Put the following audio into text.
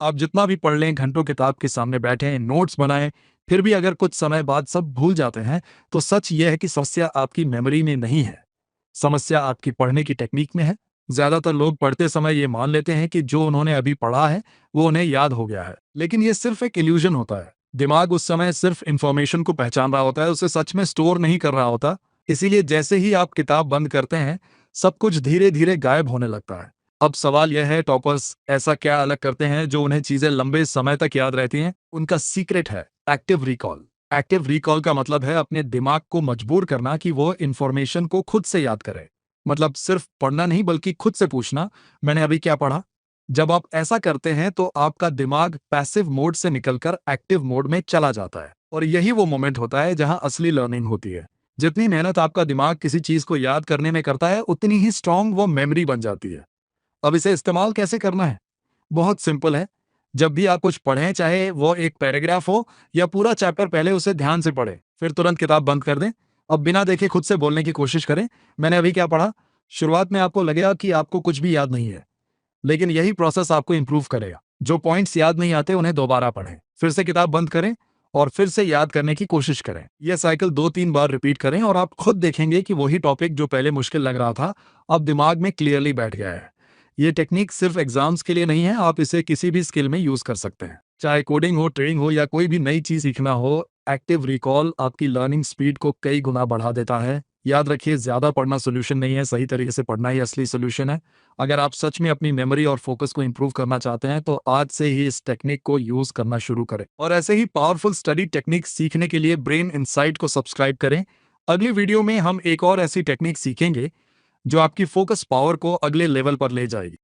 आप जितना भी पढ़ लें, घंटों किताब के सामने बैठे, नोट्स बनाएं, फिर भी अगर कुछ समय बाद सब भूल जाते हैं, तो सच यह है कि समस्या आपकी मेमोरी में नहीं है। समस्या आपकी पढ़ने की टेक्निक में है। ज्यादातर लोग पढ़ते समय ये मान लेते हैं कि जो उन्होंने अभी पढ़ा है वो उन्हें याद हो गया है, लेकिन ये सिर्फ एक इल्यूजन होता है। दिमाग उस समय सिर्फ इंफॉर्मेशन को पहचान रहा होता है, उसे सच में स्टोर नहीं कर रहा होता। इसीलिए जैसे ही आप किताब बंद करते हैं, सब कुछ धीरे धीरे गायब होने लगता है। अब सवाल यह है, टॉपर्स ऐसा क्या अलग करते हैं जो उन्हें चीजें लंबे समय तक याद रहती हैं? उनका सीक्रेट है एक्टिव रिकॉल। एक्टिव रिकॉल का मतलब है अपने दिमाग को मजबूर करना कि वो इंफॉर्मेशन को खुद से याद करे। मतलब सिर्फ पढ़ना नहीं, बल्कि खुद से पूछना, मैंने अभी क्या पढ़ा? जब आप ऐसा करते हैं तो आपका दिमाग पैसिव मोड से निकलकर एक्टिव मोड में चला जाता है, और यही वो मोमेंट होता है जहां असली लर्निंग होती है। जितनी मेहनत आपका दिमाग किसी चीज को याद करने में करता है, उतनी ही स्ट्रांग वो मेमोरी बन जाती है। अब इसे इस्तेमाल कैसे करना है? बहुत सिंपल है। जब भी आप कुछ पढ़ें, चाहे वो एक पैराग्राफ हो या पूरा चैप्टर, पहले उसे ध्यान से पढ़ें, फिर तुरंत किताब बंद कर दें। अब बिना देखे खुद से बोलने की कोशिश करें, मैंने अभी क्या पढ़ा? शुरुआत में आपको लगेगा कि आपको कुछ भी याद नहीं है, लेकिन यही प्रोसेस आपको इंप्रूव करेगा। जो पॉइंट्स याद नहीं आते उन्हें दोबारा पढ़ें, फिर से किताब बंद करें और फिर से याद करने की कोशिश करें। यह साइकिल 2-3 बार रिपीट करें और आप खुद देखेंगे कि वही टॉपिक जो पहले मुश्किल लग रहा था, अब दिमाग में क्लियरली बैठ गया है। ये टेक्निक सिर्फ एग्जाम्स के लिए नहीं है, आप इसे किसी भी स्किल में यूज कर सकते हैं। चाहे कोडिंग हो, ट्रेडिंग हो या कोई भी नई चीज सीखना हो, एक्टिव रिकॉल आपकी लर्निंग स्पीड को कई गुना बढ़ा देता है। याद रखिए, ज्यादा पढ़ना सोल्यूशन नहीं है, सही तरीके से पढ़ना ही असली सोल्यूशन है। अगर आप सच में अपनी मेमोरी और फोकस को इंप्रूव करना चाहते हैं, तो आज से ही इस टेक्निक को यूज करना शुरू करें। और ऐसे ही पावरफुल स्टडी टेक्निक सीखने के लिए ब्रेन इनसाइट को सब्सक्राइब करें। अगली वीडियो में हम एक और ऐसी टेक्निक सीखेंगे जो आपकी फोकस पावर को अगले लेवल पर ले जाएगी।